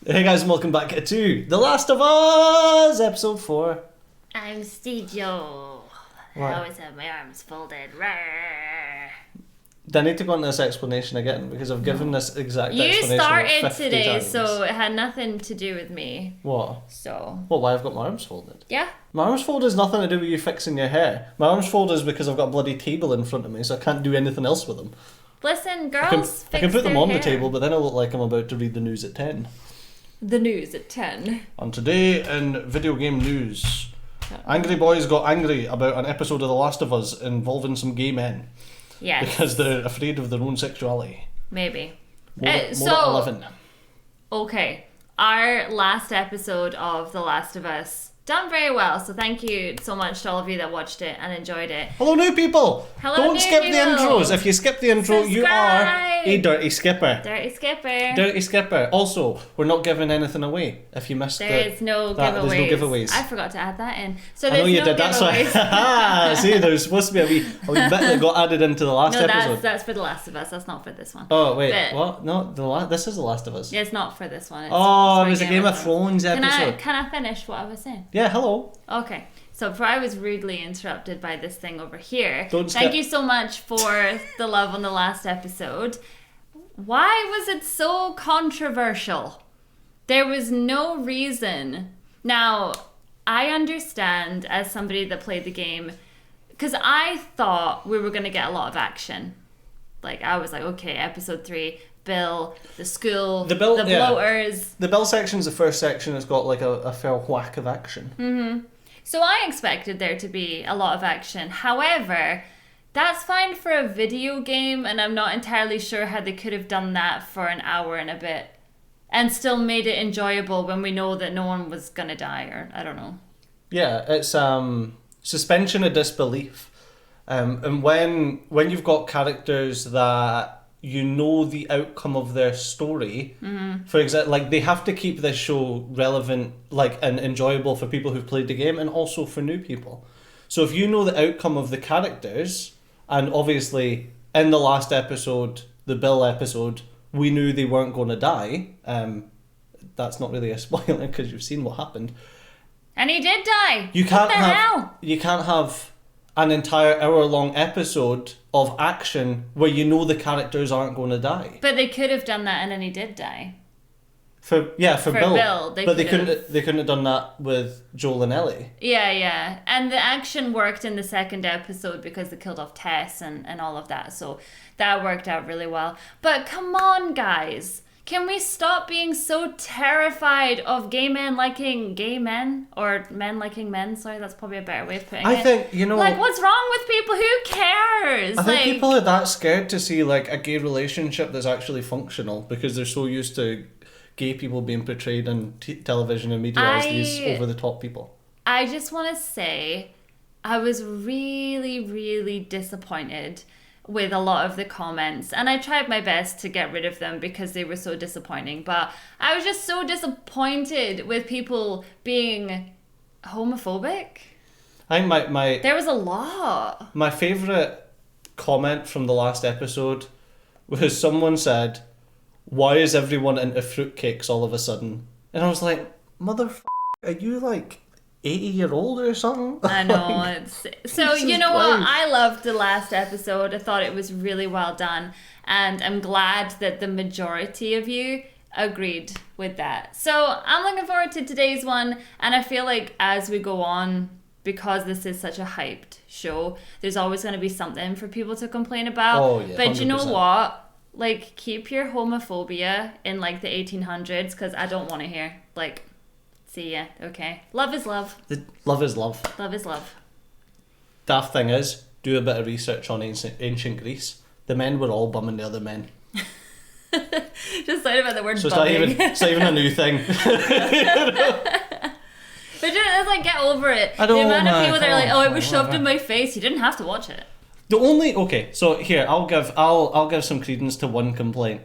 Hey guys, and welcome back to The Last of Us, episode 4. I'm Steejo. I always have my arms folded. Rawr. Do I need to go into this explanation again? Because I've given this exact You explanation started 50 today, times. so it had nothing to do with me. What? So. What, why I've got my arms folded? Yeah. My arms folded has nothing to do with you fixing your hair. My arms folded is because I've got a bloody table in front of me, so I can't do anything else with them. Listen, girls, I can put them on hair. the table, but then I look like I'm about to read the news at 10. The news at 10. On today in video game news, angry boys got angry about an episode of The Last of Us involving some gay men. Yes. Because they're afraid of their own sexuality. Maybe. More at 11. Okay. Our last episode of The Last of Us done very well, so thank you so much to all of you that watched it and enjoyed it. Hello new people! Hello Don't new skip people. the intros. If you skip the intro, you are Subscribe. a dirty skipper. Dirty Skipper. Dirty skipper. Also, we're not giving anything away. If you missed There is no giveaways. There's no giveaways. I forgot to add that in. So I there's know you no did, that's why. giveaways. See, there's supposed to be a wee bit that got added into the last No, episode. that's for The Last of Us. That's not for this one. Oh, wait, But- what? No, this is The Last of Us. Yeah, it's not for this one. It's Oh, for it was a Game of Thrones episode. Can I finish what I was saying? Yeah, hello. Okay. So before I was rudely interrupted by this thing over here, Don't skip. thank you so much for the love on the last episode. Why was it so controversial? There was no reason. Now, I understand as somebody that played the game, because I thought we were going to get a lot of action. Like, I was like, okay, episode 3, Bill, the school, the bloaters. The Bill section's the first section that's got like a fair whack of action. Mm-hmm. So I expected there to be a lot of action. However, that's fine for a video game, and I'm not entirely sure how they could have done that for an hour and a bit and still made it enjoyable when we know that no one was going to die, or I don't know. Yeah, it's suspension of disbelief. And when you've got characters that you know the outcome of their story, for example, like they have to keep this show relevant, like and enjoyable for people who've played the game and also for new people. So if you know the outcome of the characters, and obviously in the last episode, the Bill episode, we knew they weren't going to die. That's not really a spoiler because you've seen what happened. And he did die. You can't what the hell? You can't have an entire hour-long episode of action where you know the characters aren't going to die. But they could have done that, and then he did die. For Bill, they but they couldn't have done that with Joel and Ellie. Yeah. And the action worked in the second episode because they killed off Tess and all of that. So that worked out really well. But come on, guys. Can we stop being so terrified of gay men liking gay men? Or men liking men? Sorry, that's probably a better way of putting it. I think, you know... Like, what's wrong with people? Who cares? I think people are that scared to see, like, a gay relationship that's actually functional because they're so used to gay people being portrayed on television and media as these over-the-top people. I just want to say I was really, really disappointed with a lot of the comments, and I tried my best to get rid of them because they were so disappointing, but I was just so disappointed with people being homophobic. I think my there was a lot. My favourite comment from the last episode was someone said, "Why is everyone into fruitcakes all of a sudden?" And I was like, are you like 80-year-old or something? I know. It's so Jesus you know what? Christ. I loved the last episode. I thought it was really well done, and I'm glad that the majority of you agreed with that. So I'm looking forward to today's one, and I feel like as we go on, because this is such a hyped show, there's always going to be something for people to complain about. Oh, yeah, but you know 100%. what? Like, keep your homophobia in like the 1800s, because I don't want to hear like. See ya. Okay. Love is love. Love is love. Love is love. Daft thing is, do a bit of research on ancient Greece. The men were all bumming the other men. Just saying about the word So bumming. it's not even a new thing. But it's like, get over it. I don't the amount of know, people that are like, come oh, on, it was shoved in my face. You didn't have to watch it. So here, I'll give some credence to one complaint.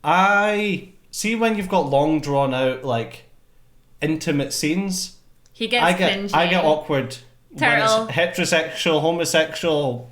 I see when you've got long drawn out like intimate scenes, He gets I cringy. get awkward Turtle. when it's heterosexual, homosexual,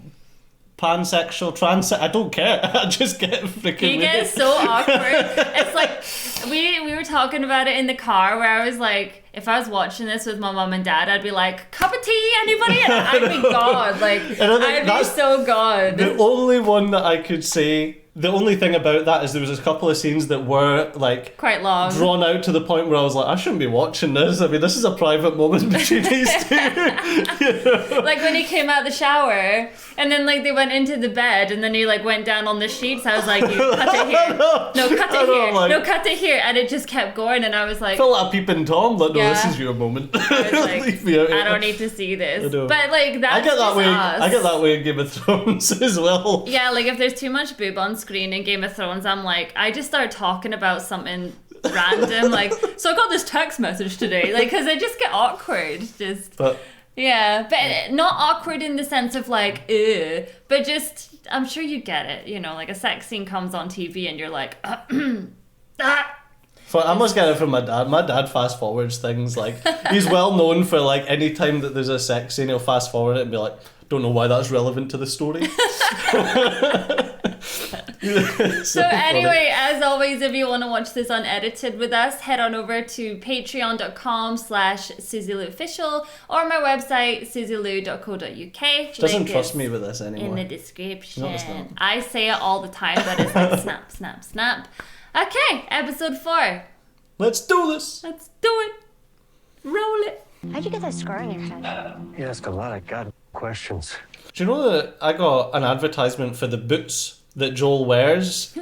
pansexual, trans, I don't care. I just get freaking He gets so awkward. It's like, we were talking about it in the car where I was like, if I was watching this with my mum and dad, I'd be like, cup of tea, anybody? And I'd be God. Like, I'd be so God. The only one that I could say, the only thing about that is there was a couple of scenes that were like quite long, drawn out to the point where I was like, I shouldn't be watching this. I mean, this is a private moment between these two. You know? Like when he came out the shower and then like they went into the bed and then he like went down on the sheets. I was like, you cut it here. No, cut it here. No, cut it here. And it just kept going and I was like, I felt like peeping Tom, like, no, this is your moment. I was like, Leave me out I don't need to see this. But like that's I get that just way. us. I get that way in Game of Thrones as well. Yeah, like if there's too much boob on screen in Game of Thrones, I'm like, I just start talking about something random, like, so I got this text message today, like, because I just get awkward, but not awkward in the sense of like, ugh, but just, I'm sure you get it, you know, like a sex scene comes on TV and you're like, ah. I must get it from my dad. My dad fast forwards things, like, he's well known for like any time that there's a sex scene, he'll fast forward it and be like, don't know why that's relevant to the story. So anyway, as always, if you want to watch this unedited with us, head on over to patreon.com/SuzyLouOfficial or my website, susylou.co.uk. She doesn't trust me with this anymore. In the description. No, it's not. I say it all the time, but it's like snap, snap, snap. Okay, episode 4. Let's do this. Let's do it. Roll it. How'd you get that scar on your head? You ask a lot of God questions. Do you know that I got an advertisement for the boots that Joel wears?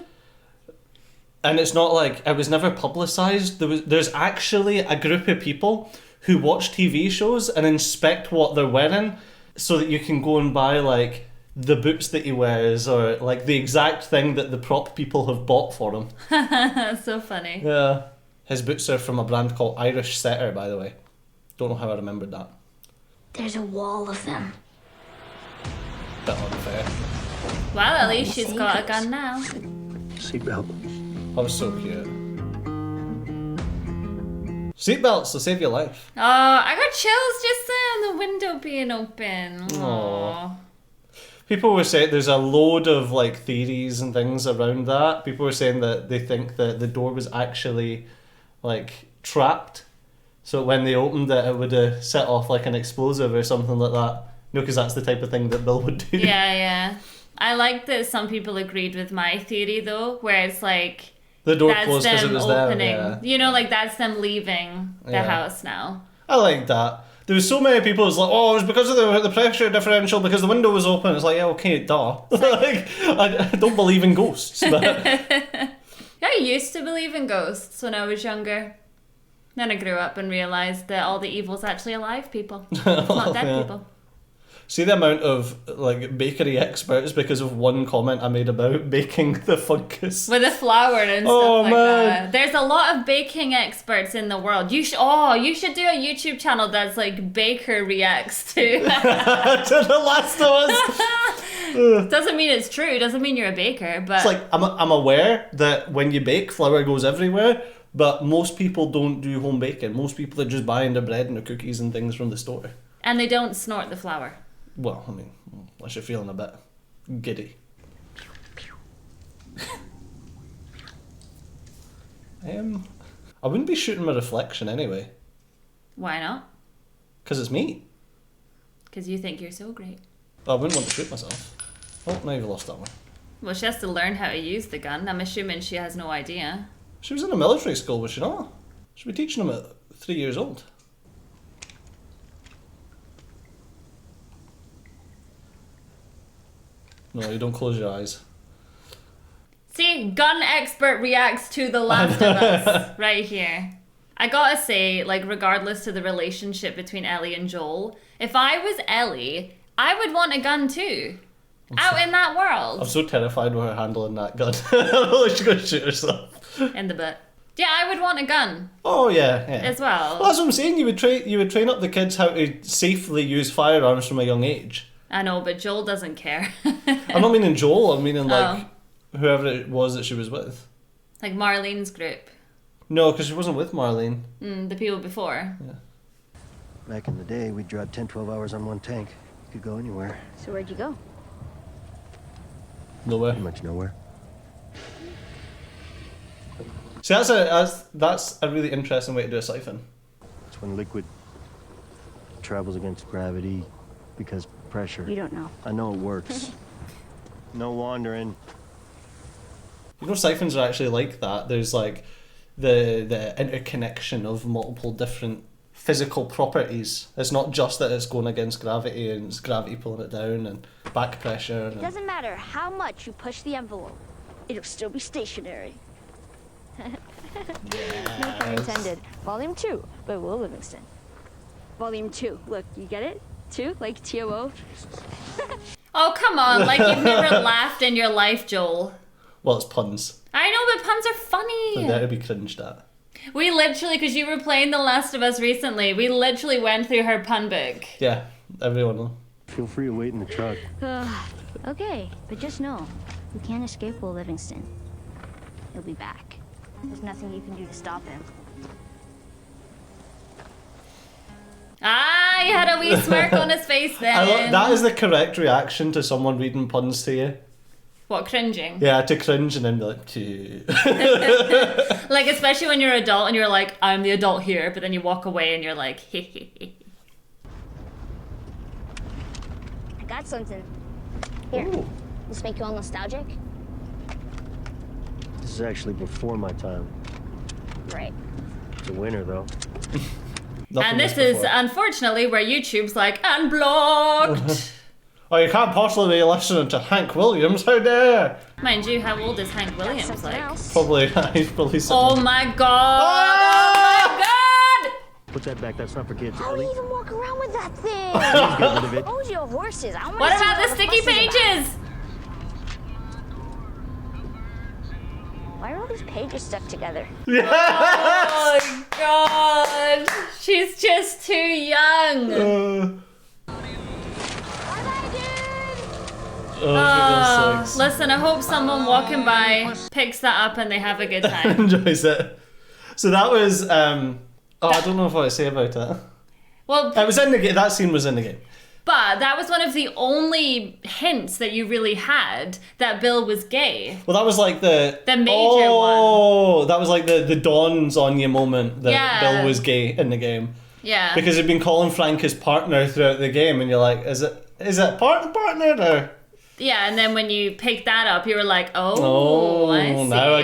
And it's not like, it was never publicised. There's actually a group of people who watch TV shows and inspect what they're wearing so that you can go and buy like the boots that he wears or like the exact thing that the prop people have bought for him. That's so funny. Yeah. His boots are from a brand called Irish Setter, by the way. Don't know how I remembered that. There's a wall of them. Bit unfair. Well, at least she's got a gun now. Seatbelt. That was so cute. Seatbelts will save your life. Oh, I got chills just on the window being open. Aww. People were saying there's a load of like theories and things around that. People were saying that they think that the door was actually like trapped. So when they opened it, it would have set off like an explosive or something like that. No, because that's the type of thing that Bill would do. Yeah. I like that some people agreed with my theory though, where it's like the door closed because it was opening. there. Yeah. You know, like that's them leaving the house now. I like that. There was so many people who was like, oh, it was because of the pressure differential because the window was open. It's like, yeah, okay, duh. Like, I don't believe in ghosts. But I used to believe in ghosts when I was younger. Then I grew up and realised that all the evil's actually alive people. It's not dead people. See the amount of like bakery experts because of one comment I made about baking the fungus with the flour and stuff like that. There's a lot of baking experts in the world. You should do a YouTube channel that's like baker reacts to to The Last of Us. Doesn't mean it's true. Doesn't mean you're a baker. But it's like I'm aware that when you bake, flour goes everywhere. But most people don't do home baking. Most people are just buying their bread and their cookies and things from the store. And they don't snort the flour. Well, I mean, unless you're feeling a bit giddy. I wouldn't be shooting my reflection anyway. Why not? Because it's me. Because you think you're so great. I wouldn't want to shoot myself. Oh, now you've lost that one. Well, she has to learn how to use the gun. I'm assuming she has no idea. She was in a military school, was she not? She'd be teaching them at 3 years old. No, you don't close your eyes. See, gun expert reacts to The Last of Us right here. I gotta say, like, regardless of the relationship between Ellie and Joel, if I was Ellie, I would want a gun too. Out in that world. I'm so terrified with her handling that gun. I don't know she's going to shoot herself. In the butt. Yeah, I would want a gun. Oh yeah. As well. Well, that's what I'm saying. You would train up the kids how to safely use firearms from a young age. I know, but Joel doesn't care. I'm not meaning Joel. I'm meaning like whoever it was that she was with. Like Marlene's group. No, because she wasn't with Marlene. The people before. Yeah. Back in the day, we'd drive 10, 12 hours on one tank. You could go anywhere. So where'd you go? Nowhere. Pretty much nowhere. See, that's a really interesting way to do a siphon. It's when liquid travels against gravity because pressure. You don't know. I know it works. No wandering. You know, siphons are actually like that. There's like the interconnection of multiple different physical properties. It's not just that it's going against gravity and it's gravity pulling it down and back pressure. It doesn't matter how much you push the envelope. It'll still be stationary. No pun intended. Volume 2 by Will Livingston. Volume 2. Look, you get it? 2? Like T-O-O? Oh, come on. Like, you've never laughed in your life, Joel. Well, it's puns. I know, but puns are funny. And they're to be cringed at. We literally, because you were playing The Last of Us recently, we literally went through her pun book. Yeah, everyone will. Feel free to wait in the truck. Okay, but just know, you can't escape Will Livingston. He'll be back. There's nothing you can do to stop him. Ah, he had a wee smirk on his face then. That is the correct reaction to someone reading puns to you. What, cringing? Yeah, to cringe and then be like, "Phew." Like, especially when you're an adult and you're like, I'm the adult here, but then you walk away and you're like, hehehe. I got something. Here, Ooh. this make you all nostalgic? This is actually before my time. Right. It's a winner, though. Nothing And this was is, before. unfortunately, where YouTube's like, unblocked. Oh, you can't possibly be listening to Hank Williams, how dare! Mind you, how old is Hank Williams? Something Like, else. Probably, he's probably sitting oh my god! Oh my god! Put that back. That's not for kids. How do Ellie, you even walk around with that thing? get rid of it. Hold your horses. I want What to see about all the sticky fuss is about. pages? Why are all these pages stuck together? Oh my god! She's just too young. Oh, for Listen, I hope someone walking by picks that up and they have a good time. enjoys it. So that was, I don't know what to say about it. Well, It was in the game, that scene was in the game. but that was one of the only hints that you really had that Bill was gay. Well, that was like the major one. That was like the dawns on you moment that Yeah. Bill was gay in the game. Yeah. Because he'd been calling Frank his partner throughout the game, and you're like, is it partner or? Yeah, and then when you picked that up, you were like, I see. Now I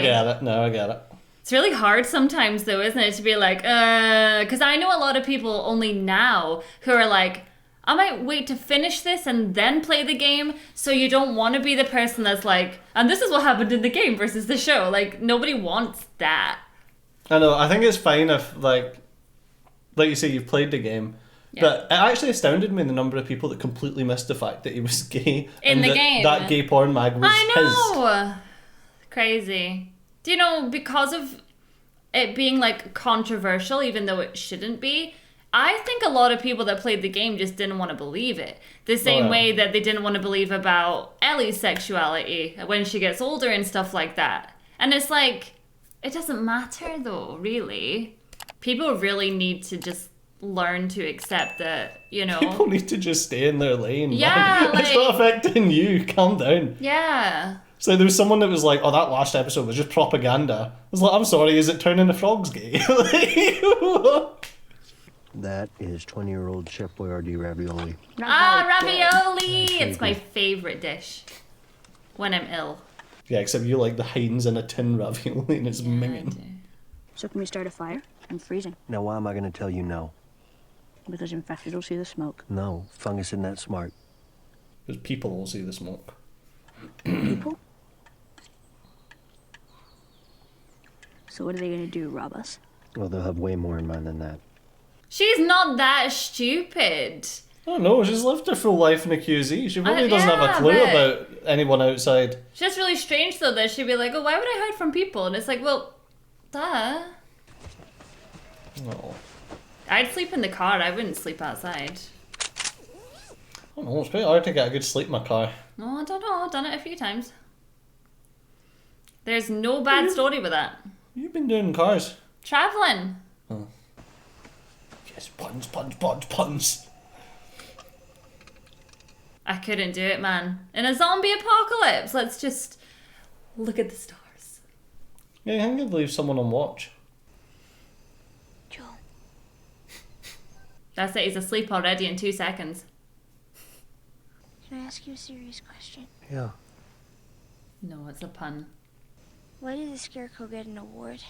get it. It's really hard sometimes, though, isn't it, to be like, because I know a lot of people only now who are like, I might wait to finish this and then play the game, so you don't want to be the person that's like, and this is what happened in the game versus the show. Like, nobody wants that. I know, I think it's fine if, like you say, you've played the game. Yeah. But it actually astounded me the number of people that completely missed the fact that he was gay. In and the that game. That gay porn mag was I his. know! Crazy. Do you know, because of it being, like, controversial, even though it shouldn't be, I think a lot of people that played the game just didn't want to believe it. The same yeah. way that they didn't want to believe about Ellie's sexuality when she gets older and stuff like that. And it's like, it doesn't matter though, really. People really need to just learn to accept that, you know. People need to just stay in their lane. Yeah, man. It's not affecting you. Calm down. Yeah. So there was someone that was like, oh, that last episode was just propaganda. I was like, I'm sorry, is it turning the frogs gay? That is 20-year-old Chef Boyardee ravioli. Ravioli! It's my favourite dish when I'm ill. Yeah, except you like the Heinz in a tin ravioli and it's I minging. do. So can we start a fire? I'm freezing. Now, why am I going to tell you no? Because infected will see the smoke. No, fungus isn't that smart. Because people will see the smoke. People? So what are they gonna do, rob us? Well, they'll have way more in mind than that. She's not that stupid. I don't know, she's lived her full life in a QZ. She probably doesn't have a yeah, clue but- about anyone outside. It's just really strange though that she'd be like, oh, why would I hide from people? And it's like, well, duh. No. I'd sleep in the car, I wouldn't sleep outside. I don't know, it's pretty hard to get a good sleep in my car. No, I don't know, I've done it a few times. There's no bad story with that. You've been doing cars. Traveling. Yes, puns. I couldn't do it, man. In a zombie apocalypse, let's just look at the stars. Yeah, I think I'd leave someone on watch. Joel. That's it, he's asleep already in 2 seconds. Can I ask you a serious question? Yeah. No, it's a pun. Why did the Scarecrow get an award?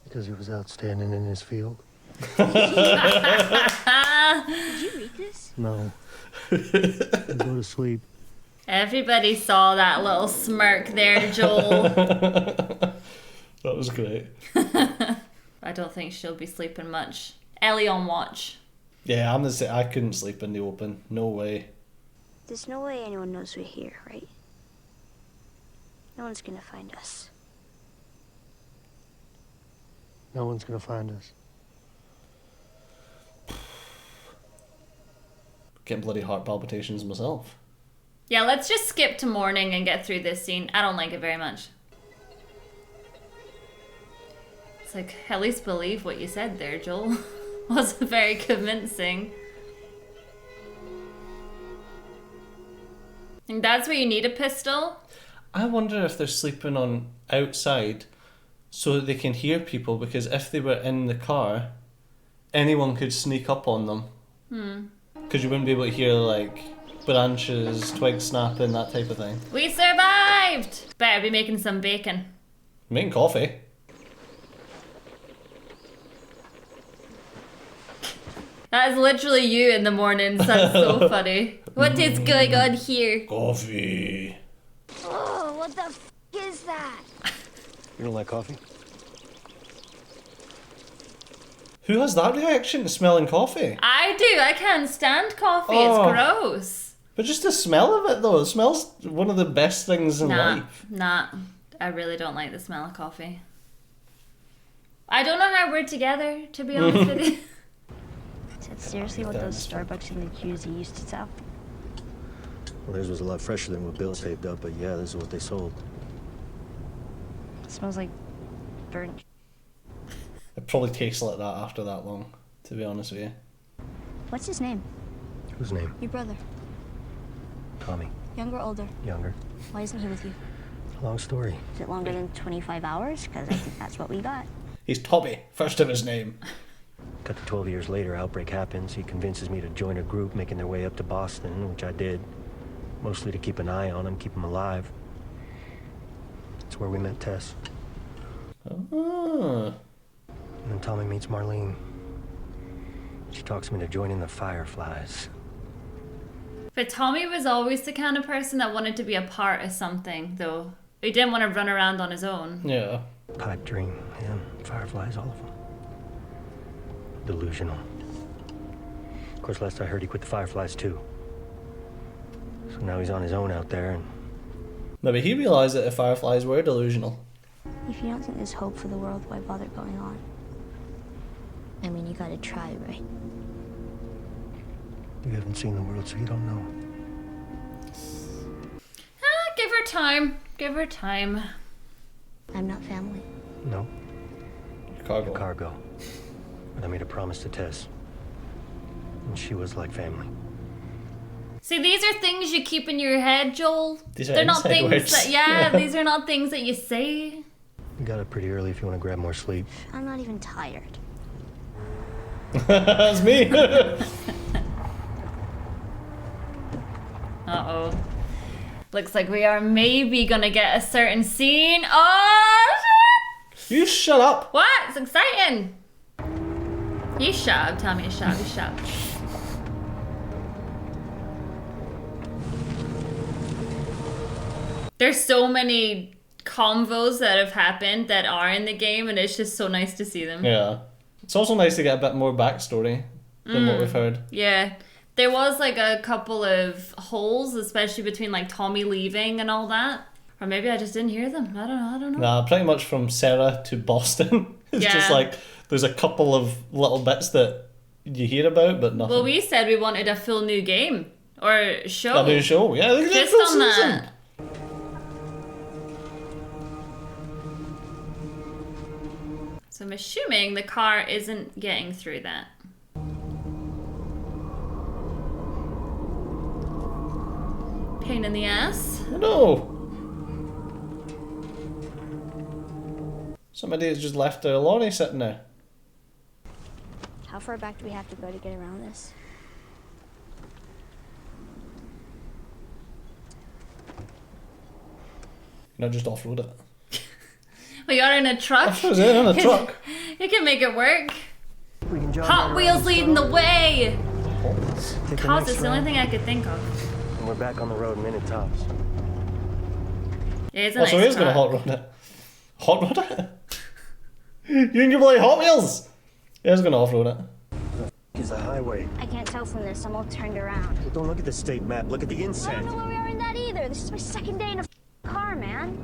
Because he was outstanding in his field. Did you read this? No. Go to sleep. Everybody saw that little smirk there, Joel. That was great. I don't think she'll be sleeping much. Ellie on watch. Yeah, I'm the same. I couldn't sleep in the open. No way. There's no way anyone knows we're here, right? No one's gonna find us. No one's gonna find us. Getting bloody heart palpitations myself. Yeah, let's just skip to morning and get through this scene. I don't like it very much. It's like, at least believe what you said there, Joel. Wasn't very convincing. And that's where you need a pistol? I wonder if they're sleeping on outside so that they can hear people, because if they were in the car, anyone could sneak up on them. Because you wouldn't be able to hear, like, branches, twigs snapping, that type of thing. We survived! Better be making some bacon. Making coffee. That is literally you in the mornings. That's so funny. What is going on here? Coffee. Oh, what the f is that? You don't like coffee? Who has that reaction to smelling coffee? I do. I can't stand coffee. Oh. It's gross. But just the smell of it, though. It smells one of the best things in life. Nah. I really don't like the smell of coffee. I don't know how we're together, to be honest with you. Is that seriously what those Starbucks in the QZ used to sell? Well, theirs was a lot fresher than what Bill saved up, but yeah, this is what they sold. It smells like burnt. It probably tastes like that after that long, to be honest with you. What's his name? Whose name? Your brother. Tommy. Younger or older? Younger. Why isn't he with you? Long story. Is it longer than 25 hours? Because I think that's what we got. He's Tommy, first of his name. Cut to 12 years later, outbreak happens. He convinces me to join a group making their way up to Boston, which I did. Mostly to keep an eye on him, keep him alive. That's where we met Tess. Oh. And then Tommy meets Marlene. She talks me to join in the Fireflies. But Tommy was always the kind of person that wanted to be a part of something, though. He didn't want to run around on his own. Yeah. Pipe dream, him, Fireflies, all of them. Delusional. Of course, last I heard, he quit the Fireflies too. So now he's on his own out there, and Maybe he realised that the Fireflies were delusional. If you don't think there's hope for the world, why bother going on? I mean, you gotta try, right? you haven't seen the world, so you don't know. Give her time. Give her time. I'm not family. No, Cargo. cargo. But I made a promise to Tess. And she was like family. See, these are things you keep in your head, Joel. These are They're not inside things words. that, yeah, these are not things that you say. You got up pretty early if you want to grab more sleep. I'm not even tired. That's me. Uh-oh. Looks like we are maybe gonna get a certain scene. Oh, shit! You shut up. What? It's exciting. You shut up. Tell me to shut up. You shut up. There's so many convos that have happened that are in the game, and it's just so nice to see them. Yeah. It's also nice to get a bit more backstory than what we've heard. Yeah. There was like a couple of holes, especially between like Tommy leaving and all that. Or maybe I just didn't hear them. I don't know. Nah, pretty much from Sarah to Boston. It's just Yeah. like there's a couple of little bits that you hear about, but nothing. Well, we said we wanted a full new game or show. A new show. Yeah, look at that Just full on season. that. So I'm assuming the car isn't getting through that. Pain in the ass. No! Somebody has just left their lorry sitting there. How far back do we have to go to get around this? Not just off-road it. Well, you're in a truck. I was in a truck. You can make it work. We can jog Hot right Wheels around leading the road, way. take the Cause next is the only round, thing I could think of. and we're back on the road minute tops. It is a Oh, so nice he's gonna truck. hot rod it. Hot rod it? You and your bloody Hot Wheels! He's gonna off-road it. Is a highway. I can't tell from this. I'm all turned around. Well, don't look at the state map. Look at the I don't inside. know where we are in that either. This is my second day in a car, man.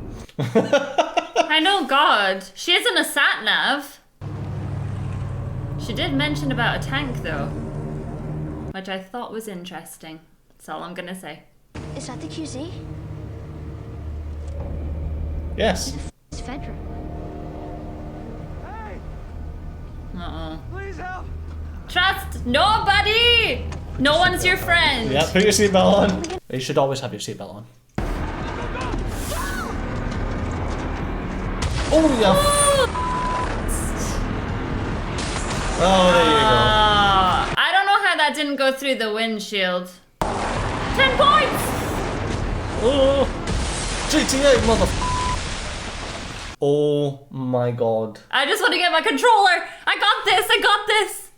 I know, God. She isn't a sat-nav. She did mention about a tank, though. Which I thought was interesting. That's all I'm gonna say. Is that the QZ? Yes. It's Fedra. Hey, Uh-oh. please help! Trust nobody! No one's your friend. Yeah, put your seatbelt on. You should always have your seatbelt on. Oh, yeah. Oh, there you go. I don't know how that didn't go through the windshield. 10 points! Oh, GTA, mother. Oh my god. I just want to get my controller. I got this. I got this.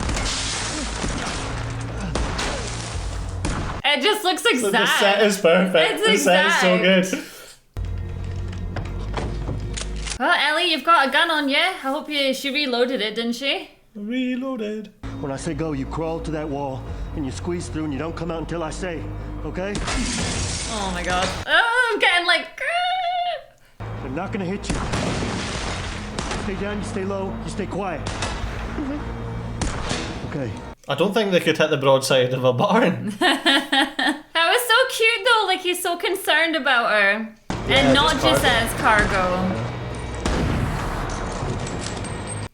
It just looks exact. The set is perfect. It's the set is so exact. good. Well, Ellie, you've got a gun on you. I hope she reloaded it, didn't she? Reloaded. When I say go, you crawl to that wall, and you squeeze through, and you don't come out until I say, okay? Oh my god. Oh, I'm getting like... I'm not gonna hit you. Stay down, you stay low, you stay quiet. Okay. I don't think they could hit the broadside of a barn. That was so cute though, like he's so concerned about her. Yeah, and not just just as cargo.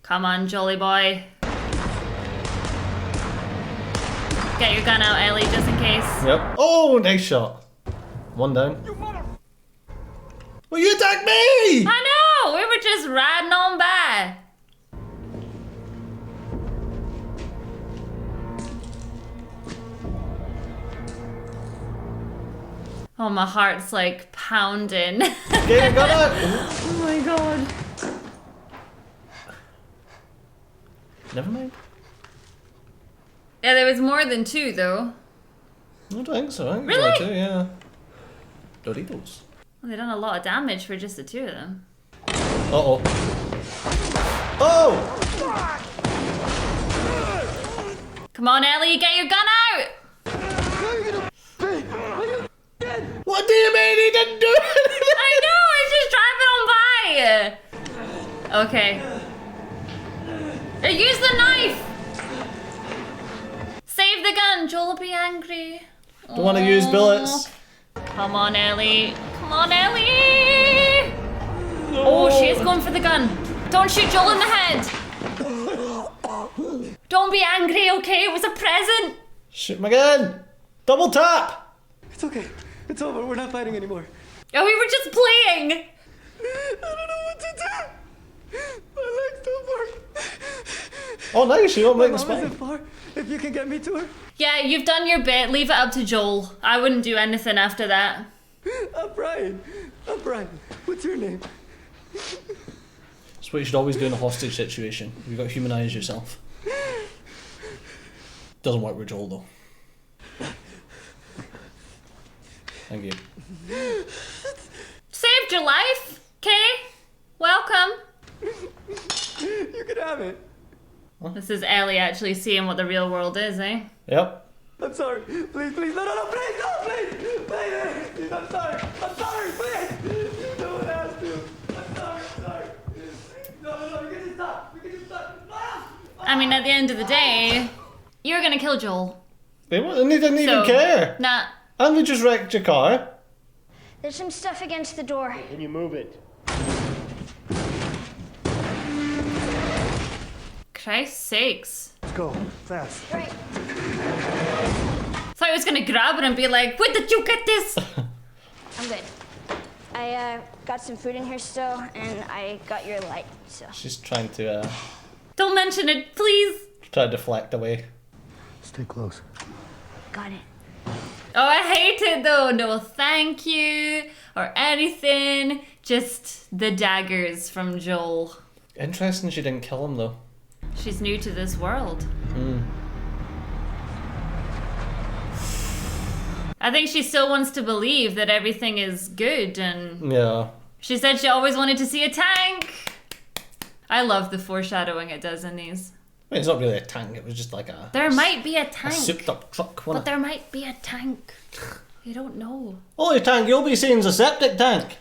Come on, jolly boy. Get your gun out, Ellie, just in case. Yep. Oh, nice shot. One down. Well, you attacked me! I know! We were just riding on by. Oh, my heart's like pounding. Yeah, got it. Oh my god. Never mind. Yeah, there was more than two though. I don't think so. I think Really? there were two, yeah. Doritos. Well, they've done a lot of damage for just the two of them. Uh-oh. Oh! Come on, Ellie, get your gun out! What do you mean he didn't do it? I know, it's just driving on by! Okay. Use the knife! Save the gun, Joel will be angry. Don't want to use bullets. Come on, Ellie. Come on, Ellie! Oh, she is going for the gun. Don't shoot Joel in the head. Don't be angry, okay? It was a present. Shoot my gun. Double tap. It's okay. It's over. We're not fighting anymore. Oh, we were just playing. I don't know what to do. My legs don't work. Oh, nice. You don't My make the mom isn't spine. far. If you can get me to her. Yeah, you've done your bit. Leave it up to Joel. I wouldn't do anything after that. I'm Brian. I'm Brian. What's your name? That's what you should always do in a hostage situation. You've got to humanise yourself. Doesn't work with Joel, though. Thank you. Saved your life, okay? Welcome. You can have it. This is Ellie actually seeing what the real world is, eh? Yep. I'm sorry. Please, please. No, please, no, please. Please. I'm sorry. I'm sorry, please. No one asked you. I'm sorry. No, you can just stop. You can just stop. I mean, at the end of the day, you're gonna kill Joel. They didn't even So, care. Nah. And they just wrecked your car. There's some stuff against the door. Can you move it? Christ's sakes. Let's go, fast. Right. Thought I was gonna grab it and be like, where did you get this? I'm good. I got some food in here still, and I got your light, so. She's trying to Don't mention it, please. try to deflect away. Stay close. Got it. Oh, I hate it though. No thank you or anything. Just the daggers from Joel. Interesting she didn't kill him though. She's new to this world. I think she still wants to believe that everything is good, and Yeah. she said she always wanted to see a tank. I love the foreshadowing it does in these. Wait, it's not really a tank, it was just like a... There might be a a tank, souped up truck, but wasn't it? there might be a tank. You don't know. Only tank you'll be seeing is a septic tank.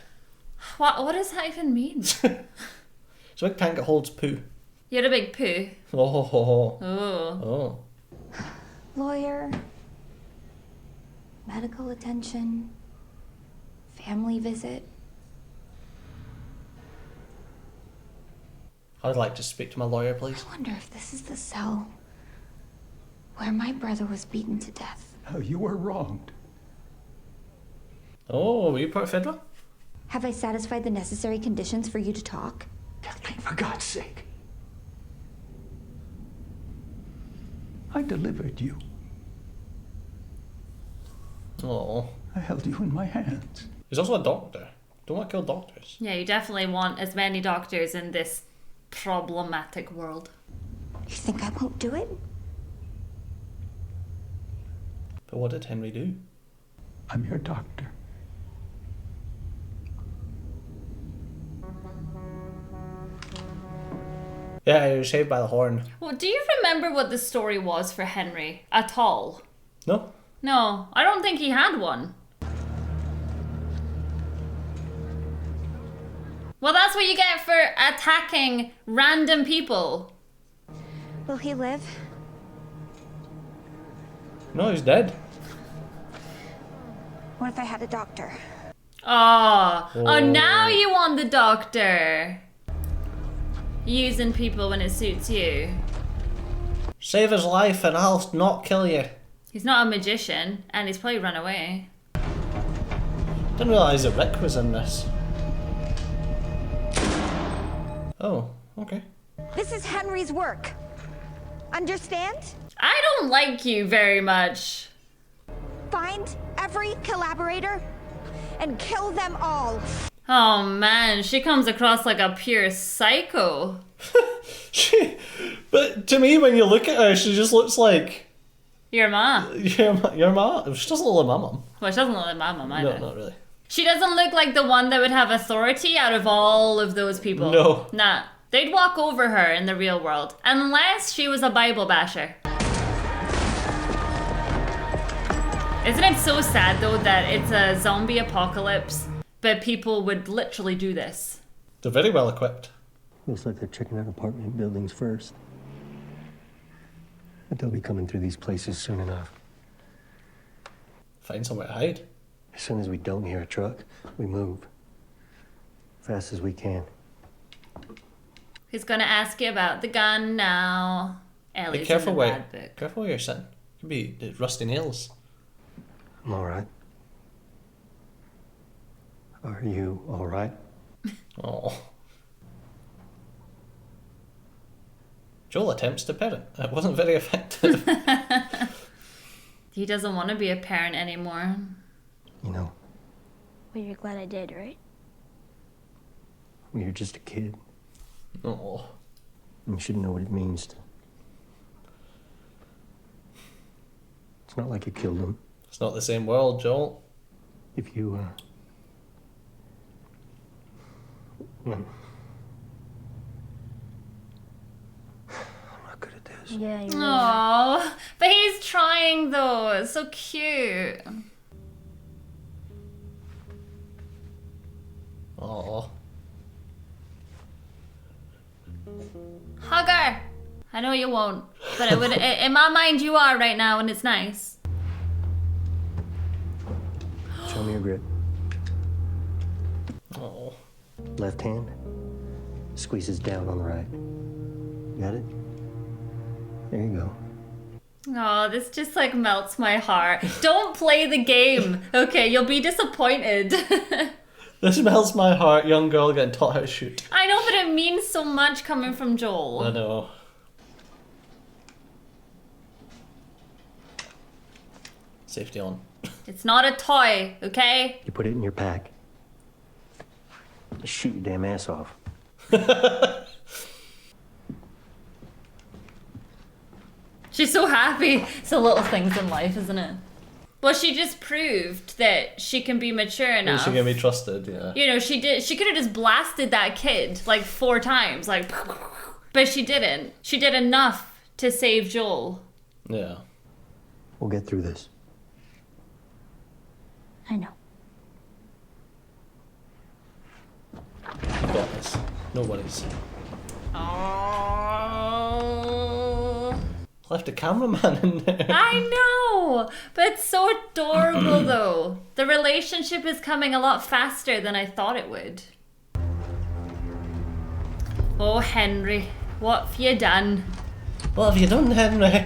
What does that even mean? It's a big tank that holds poo. You're a big poo. Oh, ho, ho, ho. Oh. Oh. Lawyer. Medical attention. Family visit. I'd like to speak to my lawyer, please. I wonder if this is the cell where my brother was beaten to death. No, you were wronged. Oh, were you part of Fedra? Have I satisfied the necessary conditions for you to talk? Kathleen, for God's sake. I delivered you. Oh. I held you in my hands. He's also a doctor. Don't want to kill doctors. Yeah, you definitely want as many doctors in this problematic world. You think I won't do it? But what did Henry do? I'm your doctor. Yeah, he was saved by the horn. Well, do you remember what the story was for Henry at all? No? No, I don't think he had one. Well, that's what you get for attacking random people. Will he live? No, he's dead. What if I had a doctor? Oh, now you want the doctor. Using people when it suits you. Save his life and I'll not kill you. He's not a magician, and he's probably run away. Didn't realise that Rick was in this. Oh, okay. This is Henry's work. Understand? I don't like you very much. Find every collaborator and kill them all. Oh man, she comes across like a pure psycho. But to me, when you look at her, she just looks like Your ma. your mom. She doesn't look like my mum. Well, she doesn't look like my mum either. No, not really. She doesn't look like the one that would have authority out of all of those people. No. Nah. They'd walk over her in the real world. Unless she was a Bible basher. Isn't it so sad though that it's a zombie apocalypse, but people would literally do this? They're very well equipped. Looks like they're checking out apartment buildings first. But they'll be coming through these places soon enough. Find somewhere to hide. As soon as we don't hear a truck, we move. Fast as we can. He's gonna ask you about the gun now. Ellie's Be careful in the where bad book. careful where you're sitting. Could be the rusty nails. I'm all right. Are you all right? Oh. Joel attempts to parent. It wasn't very effective. He doesn't want to be a parent anymore. You know, Well, you're glad I did, right? when you're just a kid, Oh. you should know what it means to... It's not like you killed him. It's not the same world, Joel. If you, well, I'm not good at this. Yeah, you're Aww. But he's trying though. It's so cute. Oh. Hug her. I know you won't, but it would. In my mind, you are right now, and it's nice. Show me your grip. Oh. Left hand squeezes down on the right. Got it? There you go. Oh, this just like melts my heart. Don't play the game. Okay, you'll be disappointed. This melts my heart, young girl getting taught how to shoot. I know, but it means so much coming from Joel. I know. Safety on. It's not a toy, okay? You put it in your pack. Just shoot your damn ass off. She's so happy. It's the little things in life, isn't it? Well, she just proved that she can be mature enough. She can be trusted, yeah. You know, she could have just blasted that kid like 4 times, like, but she didn't. She did enough to save Joel. Yeah. We'll get through this. I know. We've got this. No worries. Oh. Left a cameraman in there. I know, but it's so adorable though. The relationship is coming a lot faster than I thought it would. Oh, Henry, what have you done? What have you done, Henry?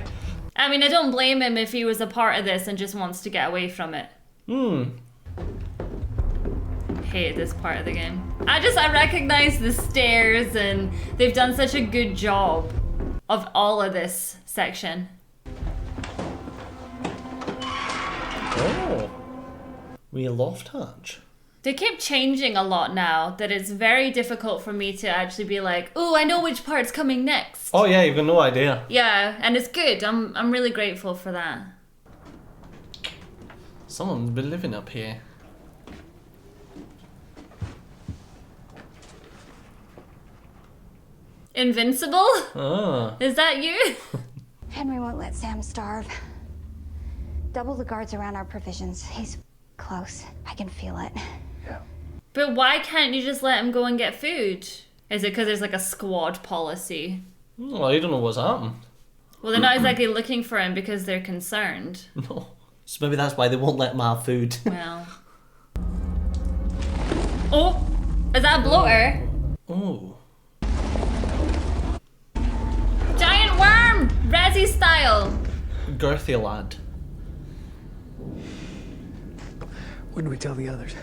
I mean, I don't blame him if he was a part of this and just wants to get away from it. Hate this part of the game. I recognize the stairs, and they've done such a good job of all of this section. Oh. We loft hatch. They keep changing a lot now that it's very difficult for me to actually be like, oh, I know which part's coming next. Oh yeah, you've got no idea. Yeah, and it's good. I'm really grateful for that. Someone's been living up here. Invincible? Ah. Is that you? Henry won't let Sam starve. Double the guards around our provisions. He's close. I can feel it. Yeah. But why can't you just let him go and get food? Is it because there's like a squad policy? Well, you don't know what's happened. Well, they're not exactly looking for him because they're concerned. No. So maybe that's why they won't let him have food. Well. Oh! Is that a bloater? Oh. Giant worm! Resi style! Girthy lad. When do we tell the others?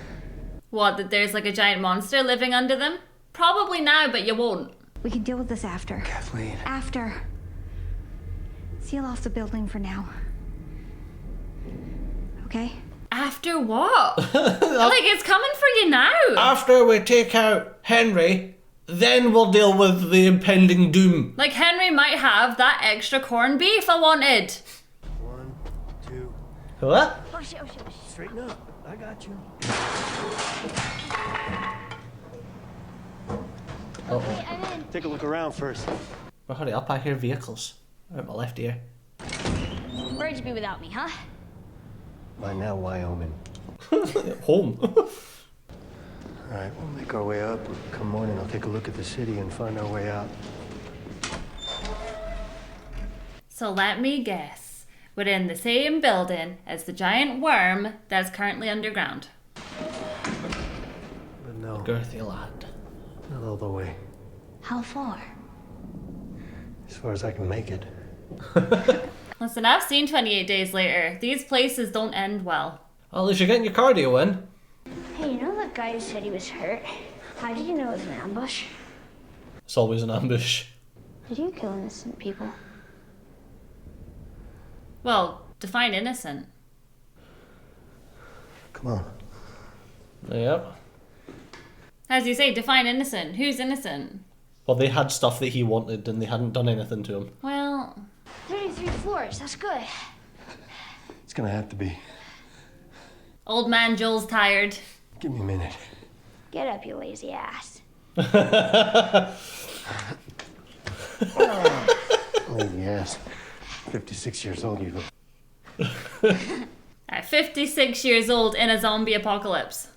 What, that there's like a giant monster living under them? Probably now, but you won't. We can deal with this after. Kathleen. After. Seal off the building for now. Okay? After what? Like, it's coming for you now. After we take out Henry, then we'll deal with the impending doom. Like, Henry might have that extra corned beef I wanted. 1, 2. What? Oh, shit, oh, shit, oh, shit. Straighten up. I got you. Okay, I'm in. Take a look around first. Well, hurry up, I hear vehicles. Out my left ear. Where'd you be without me, huh? By now, Wyoming. Home. Alright, we'll make our way up. Come morning, I'll take a look at the city and find our way out. So let me guess. We're in the same building as the giant worm that's currently underground. But no, Girthy lad. not all the way. How far? As far as I can make it. Listen, I've seen 28 Days Later. These places don't end well. Well, at least you're getting your cardio in. Hey, you know that guy who said he was hurt? How did you know it was an ambush? It's always an ambush. Did you kill innocent people? Well, define innocent. Come on. Yep. As you say, define innocent. Who's innocent? Well, they had stuff that he wanted and they hadn't done anything to him. Well, 33 floors, that's good. It's gonna have to be. old man Joel's tired. Give me a minute. Get up, you lazy ass. Lazy ass. 56 years old, you. At 56 years old in a zombie apocalypse.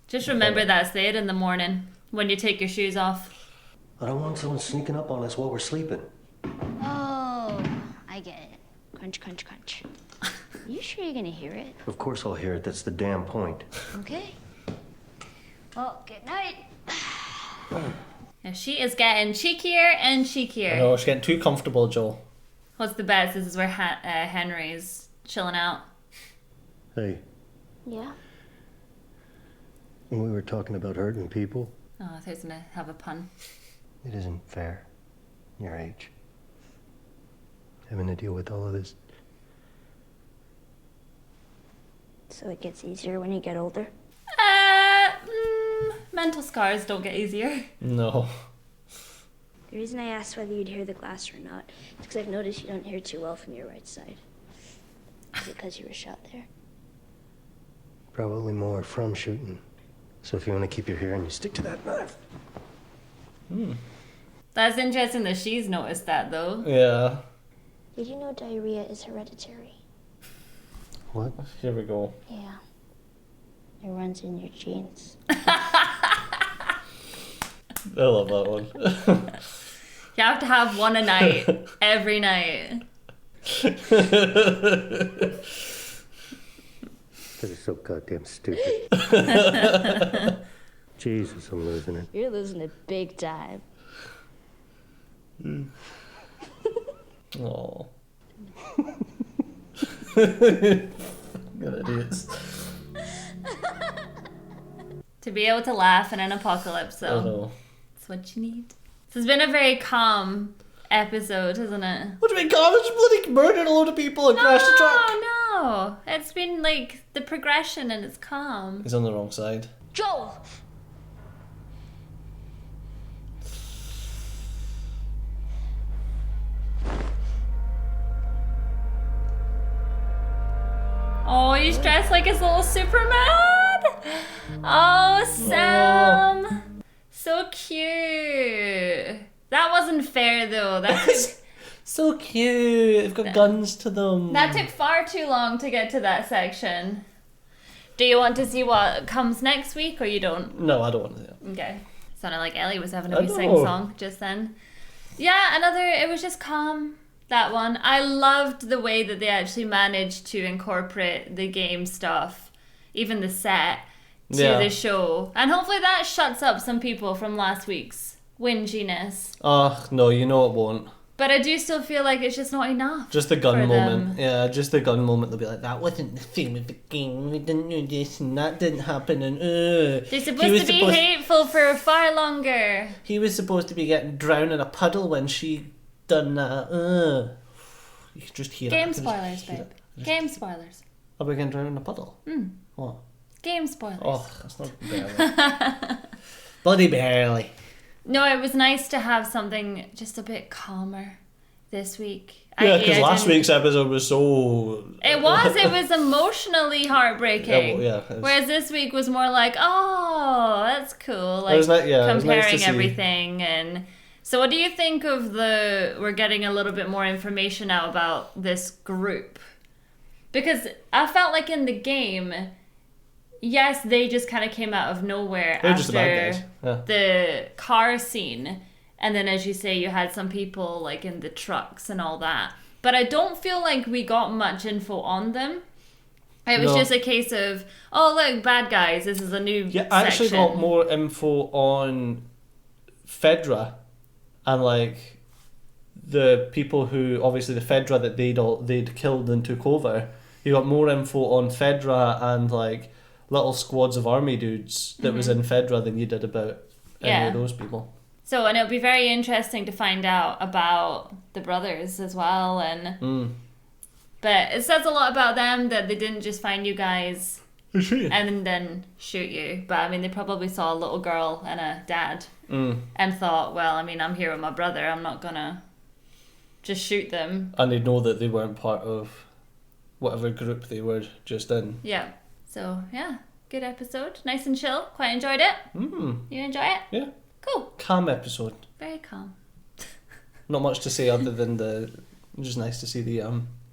Just remember that, say it in the morning when you take your shoes off. I don't want someone sneaking up on us while we're sleeping. Oh, I get it. Crunch, crunch, crunch. You sure you're gonna hear it? Of course I'll hear it. That's the damn point. Okay. Well, good night. Now she is getting cheekier and cheekier. No, she's getting too comfortable, Joel. What's the best? This is where Henry's chilling out. Hey, Yeah? when we were talking about hurting people, Oh, I thought he was going to have a pun. it isn't fair. Your age. Having to deal with all of this. So it gets easier when you get older? Mental scars don't get easier. No. The reason I asked whether you'd hear the glass or not is because I've noticed you don't hear too well from your right side. Is it because you were shot there? Probably more from shooting. So if you want to keep your hearing, you stick to that knife. That's interesting that she's noticed that, though. Yeah. Did you know diarrhea is hereditary? What? Here we go. Yeah. It runs in your genes. I love that one. You have to have one a night, every night. That is so goddamn stupid. Jesus, I'm losing it. You're losing it big time. Oh. Good idiots. To be able to laugh in an apocalypse, I though. know. That's what you need. So it's been a very calm episode, hasn't it? What do you mean, God? She bloody murdered a load of people and crashed a truck. No. It's been like the progression and it's calm. He's on the wrong side. Joel! Oh, he's dressed like his little Superman. Oh, Sam. So cute. That wasn't fair, though. So cute. They've got guns to them. That took far too long to get to that section. Do you want to see what comes next week, or you don't? No, I don't want to. Okay. Sounded like Ellie was having a I wee know. sing-song just then. Yeah, it was just calm, that one. I loved the way that they actually managed to incorporate the game stuff, even the set, to the show. And hopefully that shuts up some people from last week's whinginess. Oh, no, you know it won't. But I do still feel like it's just not enough. Just the gun for moment. them. Yeah, just the gun moment. They'll be like, that wasn't the same with the game. We didn't do this and that didn't happen. And They're supposed to be hateful for far longer. He was supposed to be getting drowned in a puddle when she done that. You can just hear Game it. spoilers, babe. Game spoilers. Are we getting drowned in a puddle? What? Game spoilers. Oh, that's not barely. Bloody barely. No, it was nice to have something just a bit calmer this week. Yeah, because last week's episode was so... It was emotionally heartbreaking. Yeah, Whereas this week was more like, oh, that's cool. Like, it was nice comparing to see. everything. And so what do you think of we're getting a little bit more information now about this group? Because I felt like in the game... Yes, they just kind of came out of nowhere They're after just the bad guys. Yeah. the car scene. And then, as you say, you had some people like in the trucks and all that. But I don't feel like we got much info on them. It was just a case of, oh, look, bad guys, this is a new section. I actually got more info on Fedra and like the people who, obviously the Fedra that they'd killed and took over. You got more info on Fedra and like little squads of army dudes that was in Fedra than you did about any of those people. So, and it'll be very interesting to find out about the brothers as well. And but it says a lot about them that they didn't just find you guys and then shoot you. But I mean, they probably saw a little girl and a dad and thought, well, I mean, I'm here with my brother. I'm not gonna just shoot them. And they'd know that they weren't part of whatever group they were just in. Yeah. So, yeah, good episode. Nice and chill. Quite enjoyed it. You enjoy it? Yeah. Cool. Calm episode. Very calm. Not much to say other than just nice to see the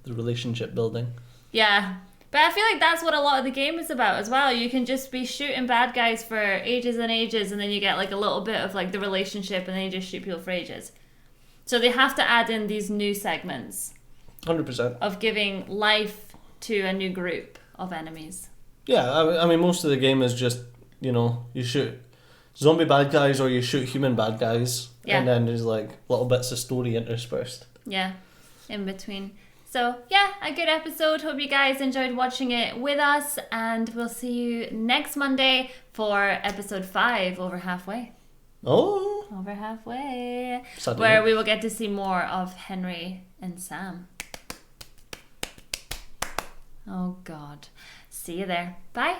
relationship building. Yeah. But I feel like that's what a lot of the game is about as well. You can just be shooting bad guys for ages and ages, and then you get like a little bit of like the relationship, and then you just shoot people for ages. So they have to add in these new segments 100%. of giving life to a new group of enemies. Yeah, I mean, most of the game is just you know, you shoot zombie bad guys or you shoot human bad guys. Yeah. And then there's like little bits of story interspersed. Yeah, in between. So yeah, a good episode. Hope you guys enjoyed watching it with us, and we'll see you next Monday for episode 5, Over Halfway. Oh. Over Halfway. Suddenly. Where we will get to see more of Henry and Sam. Oh God. See you there. Bye.